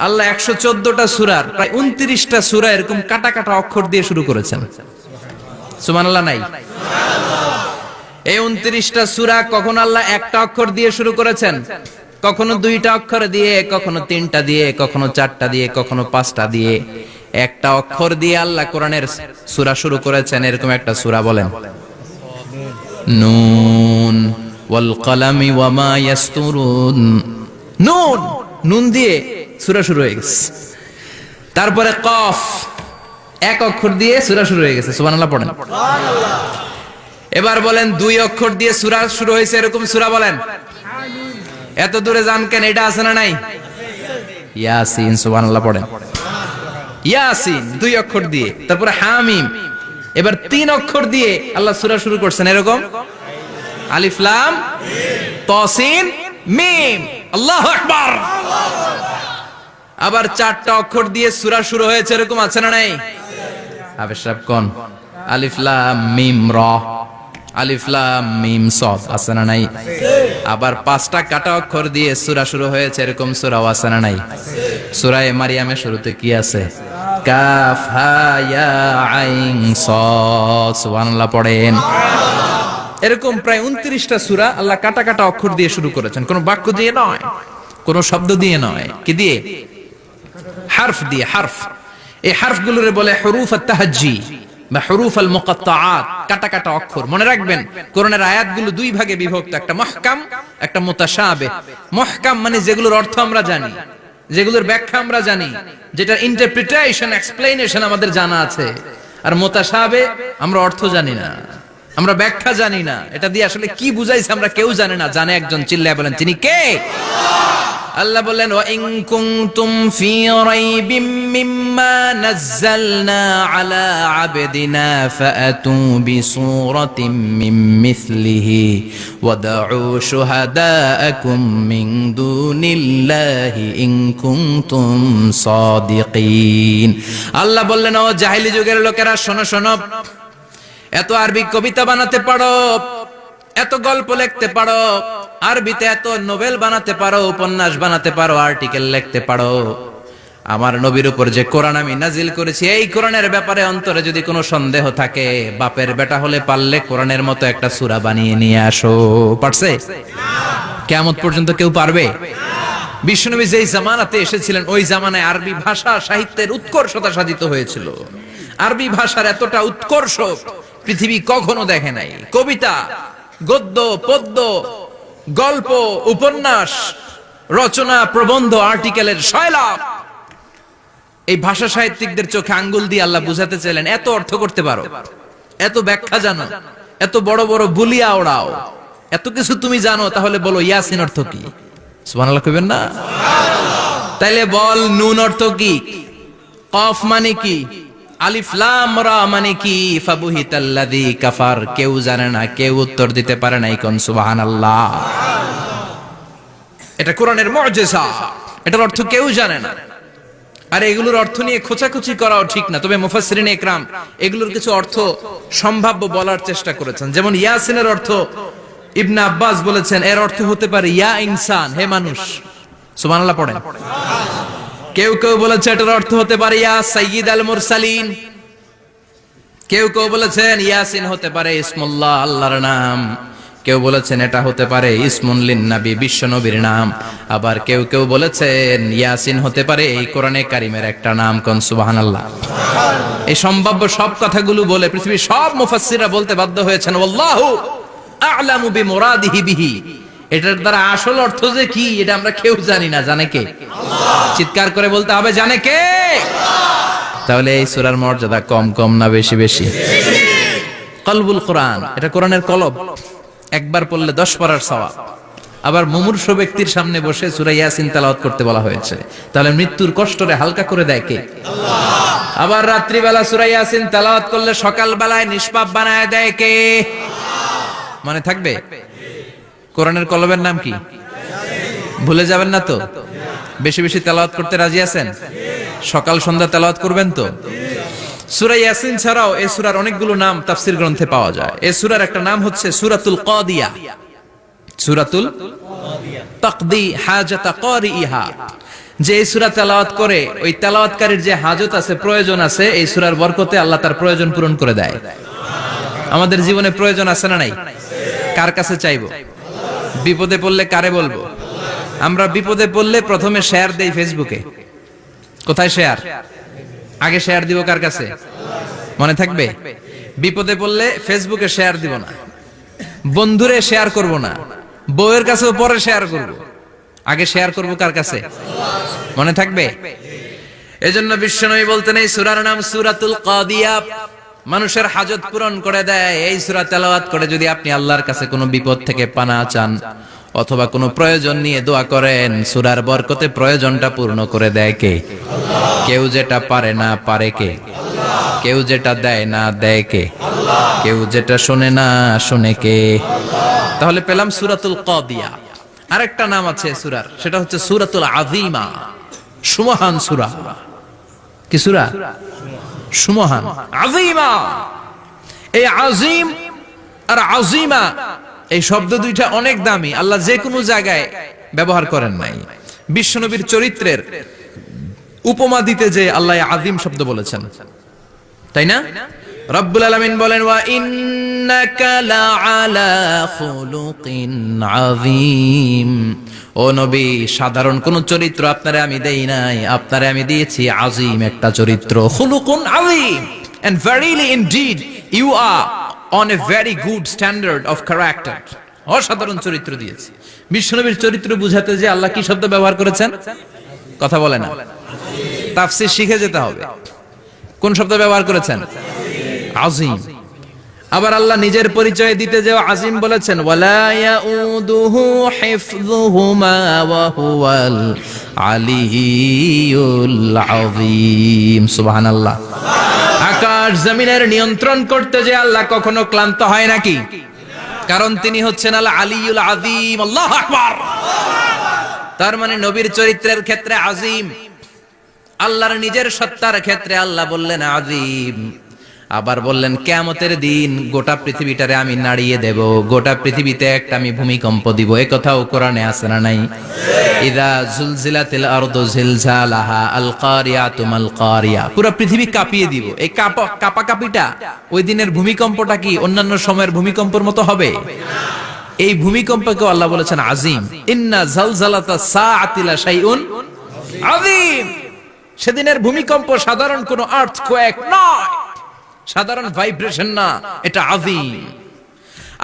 আল্লাহ 114টা সূরার প্রায় 29টা সূরা এরকম কাটা কাটা অক্ষর দিয়ে শুরু করেছেন। সুবহানাল্লাহ নাই? এই 29টা সূরা কখনো আল্লাহ একটা অক্ষর দিয়ে শুরু করেছেন, কখনো 2টা অক্ষর দিয়ে, কখনো 3টা দিয়ে, কখনো 4টা দিয়ে, কখনো 5টা দিয়ে। একটা অক্ষর দিয়ে আল্লাহ কোরআনের সূরা শুরু করেছেন। এরকম একটা সূরা বলেন, নুন ওয়াল কলামি ওয়া মা ইয়াসতুরুন। নুন, নুন দিয়ে সূরা শুরু হয়ে গেছে। তারপরে কফ, এক অক্ষর দিয়ে সূরা শুরু হয়ে গেছে। সুবহানাল্লাহ পড়েন। এবার বলেন 2 অক্ষর দিয়ে সূরা শুরু হয়েছে এরকম সূরা বলেন। এত দূরে যান কেন? এটা আছে না নাই? ইয়াসিন। সুবহানাল্লাহ পড়েন। ইয়াসিন 2 অক্ষর দিয়ে। তারপরে হামিম। এবার 3 অক্ষর দিয়ে আল্লাহ সূরা শুরু করছেন এরকম, আলিফ লাম তা সিন মিম। আল্লাহু আকবার। আবার 4টা অক্ষর দিয়ে সূরা শুরু হয়েছে এরকম আছে না নাই? হাফেজ সাহেব কোন? আলিফ লাম মিম রা, আলিফ লাম মিম সাদ আছে না নাই? আবার 5টা কাটা অক্ষর দিয়ে সূরা শুরু হয়েছে এরকম সূরাও আছে না নাই? সূরা মারিয়ামের শুরুতে কি আছে? কাফ হা ইয়া আইন সাদ। সুবহানাল্লাহ পড়েন। এরকম প্রায় 29টা সূরা আল্লাহ কাটা কাটা অক্ষর দিয়ে শুরু করেছেন। কোন বাক্য দিয়ে নয়, কোন শব্দ দিয়ে নয়। কি দিয়ে? হারফ দিয়ে। হারফ, এই হারফগুলোরে বলে হুরুফ আত-তাহাজ্জি বা হুরুফ আল-মুকাত্তাআত, কাটা কাটা অক্ষর। মনে রাখবেন কোরআনের আয়াতগুলো 2 ভাগে বিভক্ত, একটা মুহকাম, একটা মুতাশাবিহ। মুহকাম মানে যেগুলোর অর্থ আমরা জানি, যেগুলোর ব্যাখ্যা আমরা জানি, যেটার ইন্টারপ্রিটেশন, এক্সপ্লেনেশন আমাদের জানা আছে। আর মুতাশাবিহ আমরা অর্থ জানি না, আমরা ব্যাখ্যা জানি না, এটা দিয়ে আসলে কি বুঝাইছে আমরা কেউ জানে না। জানে একজন, চিল্লায় বলেন তিনি কে? আল্লাহ বললেন, ওয়া ইন কুনতুম ফি রাইবিম মিম্মা নাযালনা আলা আবদিনা ফাআতু বিসূরাতিন মিন মিসলিহি ওয়াদউ শুহাদাআকুম মিন দুনিল্লাহি ইন কুনতুম সাদিকিন। আল্লাহ বললেন, ও জাহেলি যুগের লোকেরা, শোনো শোনো, এত আরবি কবিতা বানাতে পারো, এত গল্প লিখতে পারো, আরবিতে এত নোবেল বানাতে পারো, উপন্যাস বানাতে পারো, আর্টিকেল লিখতে পারো। আমার নবীর উপর যে কোরআন আমি নাজিল করেছি, এই কোরআনের ব্যাপারে অন্তরে যদি কোনো সন্দেহ থাকে, বাপের বেটা হলে পারলে কোরআনের মতো একটা সূরা বানিয়ে নিয়ে আসো। পারছে? কিয়ামত পর্যন্ত কেউ পারবে? বিশ্বনবী যেই জামানাতে এসেছিলেন, ওই জামানায় আরবি ভাষা সাহিত্যের উৎকর্ষতা সাধিত হয়েছিল। আরবি ভাষার এতটা উৎকর্ষ পৃথিবী কখনো দেখে নাই। কবিতা, গদ্য, পদ্য, গল্প, উপন্যাস, রচনা, প্রবন্ধ, আর্টিকেলের শৈলাপ। এই ভাষা সাহিত্যিকদের চোখে আঙ্গুল দিয়ে আল্লাহ বুঝাতে চাইলেন, এত অর্থ করতে পারো, এত ব্যাখ্যা জানো, এত বড় বড় বুলিয়া ওড়াও, এত কিছু তুমি জানো, তাহলে বলো ইয়াসিন অর্থ কি? সুবহানাল্লাহ কইবেন না? তাইলে বল, নুন অর্থ কি? কফ মানে কি? আলিফ লাম রা মানে কি? ফাবুহিতাল্লাযী কাফার। কেউ জানে না, কেউ উত্তর দিতে পারে না। কোন সুবহানাল্লাহ। এটা কোরআনের মুজিজা, এটার অর্থ কেউ জানে না। আর এগুলোর অর্থ নিয়ে খোঁচাখুচি করাও ঠিক না। তবে মুফাসসিরিনে ইকরাম এগুলোর কিছু অর্থ সম্ভাব্য বলার চেষ্টা করেছেন। যেমন ইয়াসিনের অর্থ ইবনে আব্বাস বলেছেন, এর অর্থ হতে পারে ইয়া ইনসান, হে মানুষ। সুবহানাল্লাহ পড়েন। কেউ কেউ বলেছে এটার অর্থ হতে পারে ইয়া সাইয়্যিদ আল মুরসালিন। কেউ কেউ বলেছেন ইয়াসিন হতে পারে ইসমুল্লাহ, আল্লাহর নাম। কেউ বলেছেন এটা হতে পারে ইসমুন লিন নবী, বিশ্ব নবীর নাম। আবার কেউ কেউ বলেছেন ইয়াসিন হতে পারে এই কোরআনে কারিমের একটা নাম। কোন সুবহানাল্লাহ। এই সম্ভাব্য সব কথাগুলো বলে পৃথিবীর সব মুফাসসিররা বলতে বাধ্য হয়েছেন, আল্লাহু আ'লামু বিমুরাদিহি বিহি। এটার দ্বারা আসল অর্থ যে কি, এটা আমরা কেউ জানি না। জানে কে? আল্লাহ। চিৎকার করে বলতে হবে, জানে কে? আল্লাহ। তাহলে এই সূরার মর্যাদা কম কম না বেশি বেশি? কলবুল কোরআন, এটা কোরআনের কলব। একবার পড়লে 10 পড়ার সওয়াব। আবার মুমূর্ষু ব্যক্তির সামনে বসে সূরা ইয়াসিন তেলাওয়াত করতে বলা হয়েছে। তাহলে মৃত্যুর কষ্টরে হালকা করে দেয় কে? আল্লাহ। আবার রাত্রি বেলা সূরা ইয়াসিন তেলাওয়াত করলে সকাল বেলায় নিষ্পাপ বানায় দেয় কে? আল্লাহ। মনে থাকবে? কোরআনের কলবের নাম কি? ভুলে যাবেন না তো? বেশি বেশি তেলাওয়াত করতে রাজি আছেন? সকাল সন্ধ্যা তেলাওয়াত করবেন তো? সূরা ইয়াসিন ছাড়াও এই সূরার অনেকগুলো নাম তাফসীর গ্রন্থে পাওয়া যায়। এই সূরার একটা নাম হচ্ছে সূরাতুল কাদিয়া। সূরাতুল কাদিয়া, তাকদি হাজাতা কারিইহা। যে এই সূরা তেলাওয়াত করে ওই তেলাওয়াতকারীর যে হাজত আছে, প্রয়োজন আছে, এই সূরার বরকতে আল্লাহ তার প্রয়োজন পূরণ করে দেয়। আমাদের জীবনে প্রয়োজন আছে না নাই? কার কাছে চাইবো? বিপদে পড়লে কারে বলবো? আমরা বিপদে পড়লে প্রথমে শেয়ার দেই ফেসবুকে। কোথায় শেয়ার? আগে শেয়ার দিব কার কাছে? মনে থাকবে? বিপদে পড়লে ফেসবুকে শেয়ার দিব না, বন্ধুরে শেয়ার করব না, বউয়ের কাছেও পরে শেয়ার করব, আগে শেয়ার করব কার কাছে? মনে থাকবে? এজন্য বিশ্বনবী বলতেন এই সূরার নাম সূরাতুল কাদিয়া, মানুষের হাজত পূরণ করে দেয়। এই সূরা তেলাওয়াত করে যদি আপনি আল্লাহর কাছে কোনো বিপদ থেকে পানা চান অথবা কোনো প্রয়োজন নিয়ে দোয়া করেন, সূরার বরকতে প্রয়োজনটা পূর্ণ করে দেয় কে? কেউ যেটা পারে না পারে কে? কেউ যেটা দেয় না দেয় কে? কেউ যেটা শোনে না শোনে কে? তাহলে পেলাম সূরাতুল কাদিয়া। আরেকটা নাম আছে সূরার, সেটা হচ্ছে সূরাতুল আযীমা, সুমহান সূরা। কি সূরা? সুমহান, আযীমা। এই আযীম আর আযীমা এই শব্দ দুইটা অনেক দামি, আল্লাহ যে কোনো জায়গায় ব্যবহার করেন নাই। বিশ্বনবীর চরিত্রের উপমা দিতে যে আল্লাহ আযীম শব্দ বলেছেন, তাই না? রব্বুল আলামিন বলেন ওয়া ইন্নাকা লাআলা খুলুকিন আযীম। ও নবী, সাধারণ কোন চরিত্র আপনারে আমি দেই নাই, আপনারে আমি দিয়েছি আযীম একটা চরিত্র, খুলুকুন আযীম। And verily indeed you are on a very good standard of character. অসাধারণ চরিত্র দিয়েছি। বিশ্বনবীর চরিত্র বুঝাতে যে আল্লাহ কি শব্দ ব্যবহার করেছেন? কথা বলে না, তাফসীর শিখে যেতে হবে। কোন শব্দ ব্যবহার করেছেন? আযীম। আবার আল্লাহ নিজের পরিচয় দিতে যে আযীম বলেছেন, ওয়ালা ইয়াউদুহু হিফযুহুমা ওয়া হুয়াল আলিয়্যুল আযীম। সুবহানাল্লাহ। আকাশ জমিনের নিয়ন্ত্রণ করতে যে আল্লাহ কখনো ক্লান্ত হয় নাকি? কারণ তিনি হচ্ছেন আল আলিয়্যুল আযীম। আল্লাহু আকবার। তার মানে নবীর চরিত্রের ক্ষেত্রে আযীম, আল্লাহর নিজের সত্তার ক্ষেত্রে আল্লাহ বললেন আযীম। আবার বললেন কিয়ামতের দিন গোটা পৃথিবীটারে আমি নাড়িয়ে দেব, গোটা পৃথিবীতে একটা আমি ভূমিকম্প দিব। এই কথাও কোরআনে আছে না নাই? ইযা জুলজিলাতিল আরদু জিলজালাহা আল কারিয়াতু মাল কারিয়া। পুরো পৃথিবী কাঁপিয়ে দিব। এই কাঁপাকাঁপিটা ওই দিনের ভূমিকম্পটা কি অন্যান্য সময়ের ভূমিকম্পের মতো হবে? এই ভূমিকম্পকে আল্লাহ বলেছেন আযীম। ইন্না জালজালাতাস সাআতি লা শাইউন আযীম। সেদিনের ভূমিকম্প সাধারণ কোনো আর্থকোয়েক নয়, সাধারণ ভাইব্রেশন না, এটা আযীম।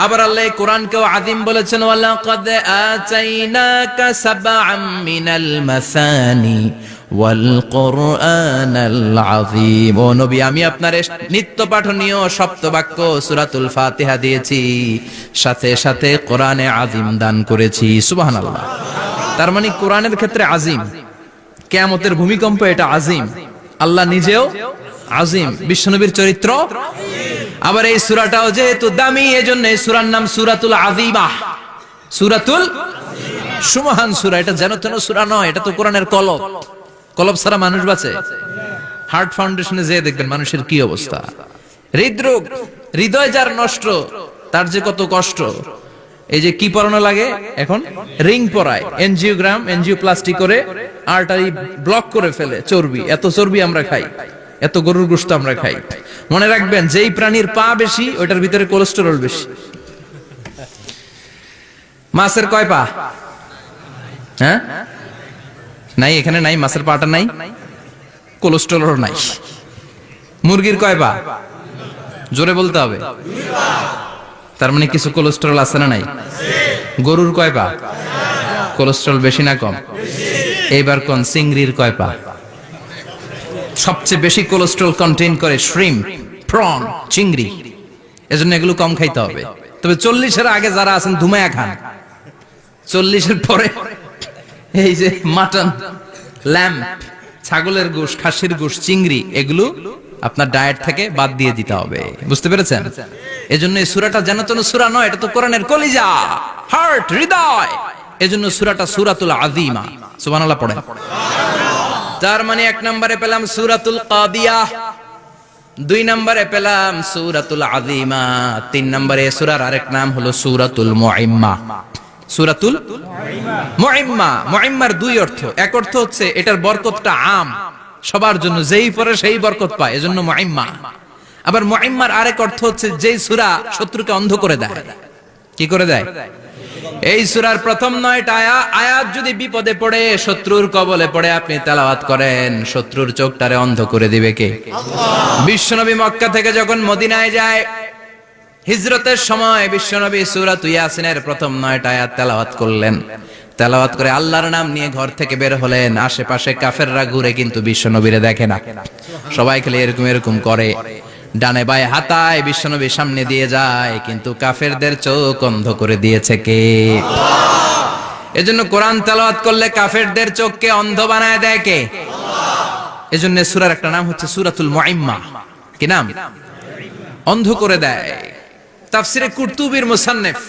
আবার আল্লাহ কোরআনকেও আযীম বলেছেন, ওয়ালাকাদ আতাইনাকা সাবআম মিনাল মাসানি ওয়াল কুরআনাল আযীম। ও নবী, আমি আপনার নিত্য পাঠনীয় সপ্তবাক্য সূরাতুল ফাতিহা দিয়েছি, সাথে সাথে কোরআনে আযীম দান করেছি। সুবহানাল্লাহ। তার মানে কোরআনের ক্ষেত্রে আযীম, কিয়ামতের ভূমিকম্প এটা আযীম, আল্লাহ নিজেও আযীম, বিশ্বনবীর চরিত্র। আবার এই সূরাটাও যেহেতু দামি, এজন্য এই সূরার নাম সূরাতুল আযীমা, সূরাতুল সুমহান সূরা। এটা যেন তেন সূরা নয়, এটা তো কোরআনের কলব। কলব ছাড়া মানুষ বাঁচে? হার্ট ফাউন্ডেশনে যেয়ে দেখবেন মানুষের কি অবস্থা। হৃদরোগ, হৃদয় যার নষ্ট, তার যে কত কষ্ট। এই যে কি পরানো লাগে এখন? রিং পরায়, এনজিওগ্রাম, এনজিওপ্লাস্টি করে আর্টারি ব্লক করে ফেলে। চর্বি, এত চর্বি আমরা খাই, এত গরুর গোশত আমরা খাই। মনে রাখবেন, যেই প্রাণীর পা বেশি ওইটার ভিতরে কোলেস্টেরল বেশি। মাছের কয় পা? হ্যাঁ, নাই, এখানে নাই, মাছের পাটা নাই, কোলেস্টেরল নাই। মুরগির কয় পা? জোরে বলতে হবে। তার মানে কিছু কোলেস্টেরল আছে না নাই? গরুর কয় পা? কোলেস্টেরল বেশি না কম? এইবার কোন চিংড়ির কয় পা? সবচেয়ে বেশি কোলেস্টেরল কন্টেইন করে শ্রিম্প, প্রন, চিংড়ি। এজন্য এগুলো কম খাইতে হবে। তবে 40-এর আগে যারা আছেন ধুমায়া খান, 40-এর পরে এই যে মাটন, ল্যাম্প, ছাগলের গোশত, খাসির গোশত, চিংড়ি, এগুলো আপনার ডায়েট থেকে বাদ দিয়ে দিতে হবে। বুঝতে পেরেছেন? এজন্য এই সূরাটা যেন তেন সূরা নয়, এটা তো কোরআনের কলিজা, হার্ট, হৃদয়। এজন্য সূরাটা সূরাতুল আযীমা। সুবহানাল্লাহ পড়েন। তার মানে 1 নম্বরে পেলাম সূরাতুল কাদিয়া, 2 নম্বরে পেলাম সূরাতুল আযীমা, 3 নম্বরে সূরার আরেক নাম হলো সূরাতুল মুইম্মা। সূরাতুল মুইম্মা। মুইম্মার দুই অর্থ, এক অর্থ হচ্ছে এটার বরকতটা আম, সবার জন্য, যেই পড়ে সেই বরকত পায়, এজন্য মুইম্মা। আবার মুইম্মার আরেক অর্থ হচ্ছে যেই সূরা শত্রুকে অন্ধ করে দেয়। কি করে দেয়? এই সূরার প্রথম 9টা আয়াত যদি বিপদে পড়ে, শত্রুর কবলে পড়ে আপনি তেলাওয়াত করেন, শত্রুর চোখটারে অন্ধ করে দিবে কে? আল্লাহ। বিশ্বনবী মক্কা থেকে যখন মদিনায় যায়, হিজরতের সময় বিশ্বনবী সূরাত ইয়াসিনের প্রথম 9টা আয়াত তেলাওয়াত করলেন। তেলাওয়াত করে আল্লাহর নাম নিয়ে ঘর থেকে বের হলেন। আশেপাশে কাফেররা ঘুরে কিন্তু বিশ্বনবীরে দেখে না, সবাই খালি এরকম এরকম করে, ডানে বায়ে হাতায় বিশ্বনবীর সামনে দিয়ে যায়, কিন্তু কাফেরদের চোখ অন্ধ করে দিয়েছে কে? আল্লাহ। এজন্য কোরআন তেলাওয়াত করলে কাফেরদের চোখকে অন্ধ বানায় দেয় কে? আল্লাহ। এজন্য সূরার একটা নাম হচ্ছে সূরাতুল মুইম্মা। কি নাম? অন্ধ করে দেয়। তাফসিরে কুরতুবির মুসান্নিফ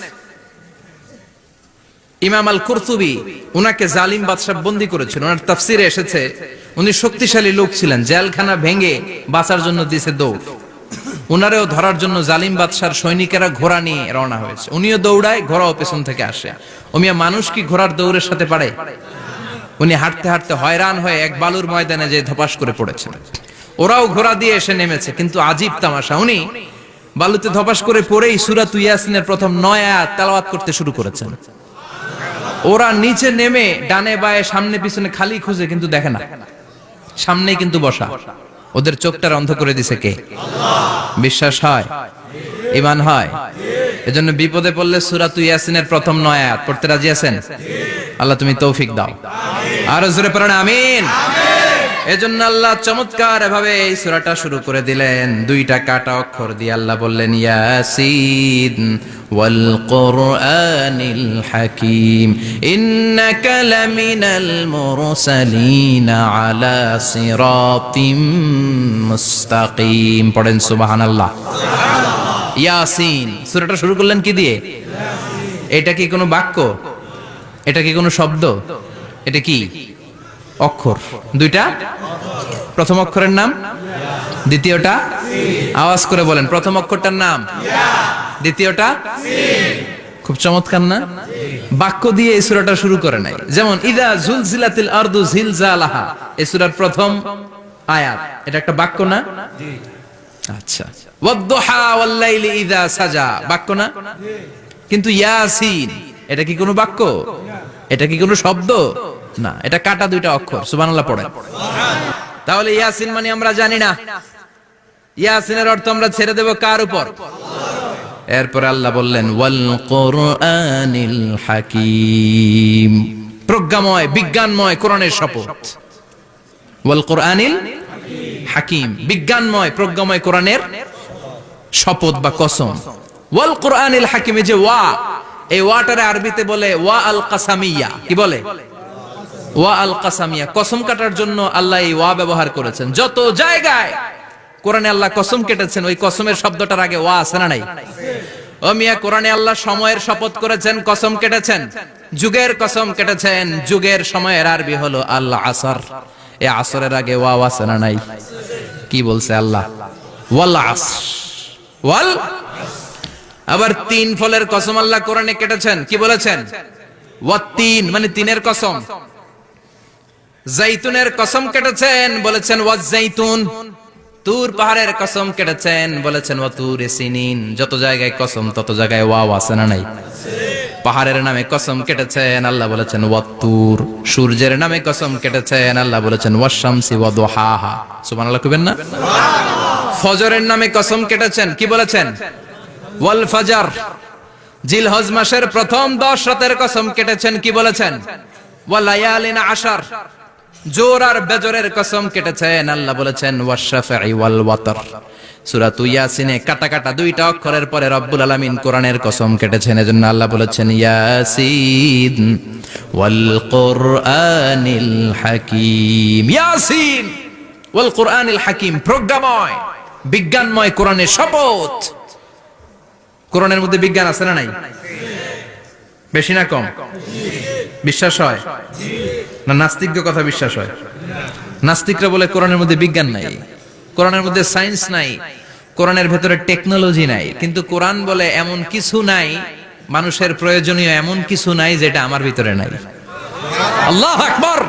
ইমাম আল কুরতুবি, উনাকে জালিম বাদশা বন্দী করেছিল। ওনার তাফসিরে এসেছে উনি শক্তিশালী লোক ছিলেন, জেলখানা ভেঙে বাঁচার জন্য দিয়েছে দৌড়। উনারেও ধরার জন্য জালিম বাদশার সৈনিকেরা ঘোড়া নিয়ে রওনা হয়েছে। উনিও দৌড়ায়, ঘোড়াও পেছন থেকে আসে। ওমিয়া মানুষ কি ঘোড়ার দৌড়ের সাথে পারে? উনি হাঁটতে হাঁটতে হয়রান হয়ে এক বালুর ময়দানে যে ধপাস করে পড়েছেন। ওরাও ঘোড়া দিয়ে এসে নেমেছে, কিন্তু আজীব তামাশা, উনি বালুতে ধপাস করে পড়েই সূরা ইয়াসিনের প্রথম 9 আয়াত তেলাওয়াত করতে শুরু করেছেন। ওরা নিচে নেমে ডানে বায়ে সামনে পিছনে খালি খুঁজে, কিন্তু দেখে না, সামনেই কিন্তু বসা। ওদের চোখটার অন্ধ করে দিছে কে? আল্লাহ। বিশ্বাস হয়? ঈমান হয়? এজন্য বিপদে পড়লে সূরা ইয়াসিনের প্রথম 9 আয়াত পড়তে রাজি আছেন? আল্লাহ তুমি তৌফিক দাও। আর জোরে পড়েন আমিন। এজন্য আল্লাহ চমৎকার ভাবে এই সূরাটা শুরু করে দিলেন। 2টা কাটা অক্ষর দিয়ে আল্লাহ বললেন ইয়াসিন ওয়াল কুরআনিল হাকীম ইন্নাকা লামিনাল মুরসালিন আলা সিরাতিম মুস্তাকিম। পড়েন সুবহানাল্লাহ। ইয়াসিন সূরাটা শুরু করলেন কি দিয়ে? এটা কি কোনো বাক্য? এটা কি কোনো শব্দ? এটা কি অক্ষর? 2টা। প্রথম অক্ষরের নাম, দ্বিতীয়টা আওয়াজ করে বলেন, প্রথম অক্ষরটার নাম, দ্বিতীয়টা। খুব চমৎকার না? বাক্য দিয়ে এই সূরাটা শুরু করে নাই। যেমন ইদা জুলজিলাতিল আরদু জিলজালাহা, এই সূরার প্রথম আয়াত, এটা একটা বাক্য না? আচ্ছা। ওয়াদ-দুহা ওয়াল-লাইলি ইযা সাজা, বাক্য না? কিন্তু ইয়াসিন, এটা কি কোনো বাক্য? এটা কি কোনো শব্দ? না, এটা কাটা 2টা অক্ষর। সুবহানাল্লাহ পড়েন। তাহলে ইয়াসিন মানে আমরা জানি না, ইয়াসিনের অর্থ আমরা ছেড়ে দেব কার উপর? এরপর আল্লাহ বললেন ওয়াল কুরআনিল হাকীম, প্রজ্ঞাময় বিজ্ঞানময় কোরআনের শপথ। ওয়াল কুরআনিল হাকীম, বিজ্ঞানময় প্রজ্ঞাময় কোরআনের শপথ বা কসম। ওয়াল কুরআনিল হাকীম, যে ওয়া, এই ওয়াটারে আরবিতে বলে ওয়া আল কাসামিয়া। কি বলে? ওয়া আল কাসামিয়া, কসম কাটার জন্য আল্লাহ এই ওয়া ব্যবহার করেছেন। যত জায়গায় কোরআনে আল্লাহ কসম কেটেছেন, ওই কসমের শব্দটার আগে ওয়া আছে না নাই? ও মিয়া, কোরআনে আল্লাহ সময়ের শপথ করেছেন, কসম কেটেছেন, যুগের কসম কেটেছেন। যুগের সময়ের আরবি হলো আল আসর। এই আসরের আগে ওয়া আছে না নাই? কি বলছে আল্লাহ? ওয়াল আসর, ওয়াল। আবার 3 ফলের কসম আল্লাহ কোরআনে কেটেছেন, কি বলেছেন? ওয়াত-তিন, মানে 3-এর কসম। জাইতুনের কসম কেটেছেন, বলেছেন ওয়াজ-জাইতুন। তুর পাহাড়ের কসম কেটেছেন, বলেছেন ওয়াতুরে সিনিন। যত জায়গায় কসম তত জায়গায় ওয়াও আছে না নাই? পাহাড়ের নামে কসম কেটেছেন, আল্লাহ বলেছেন ওয়াতুর। সূর্যের নামে কসম কেটেছেন, আল্লাহ বলেছেন ওয়াশ-শামসি ওয়াদুহাহা। সুবহানাল্লাহ কইবেন না? ফজরের নামে কসম কেটেছেন, কি বলেছেন? ওয়াল ফাজর। জিলহজ মাসের প্রথম 10 রাতের কসম কেটেছেন, কি বলেছেন? ওয়ালায়ালিন আশর। জোর আর বেজরের কসম কেটেছেন, আল্লাহ বলেছেন ওয়াশ-শাফঈ ওয়াল ওয়াতর। সূরা ইয়াসিনে কাটা কাটা 2টা অক্ষরের পরে রব্বুল আলামিন কোরআনের কসম কেটেছেন। এজন্য আল্লাহ বলেছেন ইয়াসিন ওয়াল কুরআনিল হাকীম। ইয়াসিন ওয়াল কুরআনিল হাকীম, প্রজ্ঞাময় বিজ্ঞানময় কোরআনের শপথ। কোরআনের মধ্যে বিজ্ঞান আছে না নাই? বেশি না কম? বিশ্বাস হয় না? নাস্তিকদের কথা বিশ্বাস হয়? নাস্তিকরা বলে কোরআনের মধ্যে বিজ্ঞান নাই, কোরআনের মধ্যে সায়েন্স নাই, কোরআনের ভেতরে টেকনোলজি নাই। কিন্তু কোরআন বলে এমন কিছু নাই মানুষের প্রয়োজনীয় এমন কিছু নাই যেটা আমার ভিতরে নাই। আল্লাহু আকবার।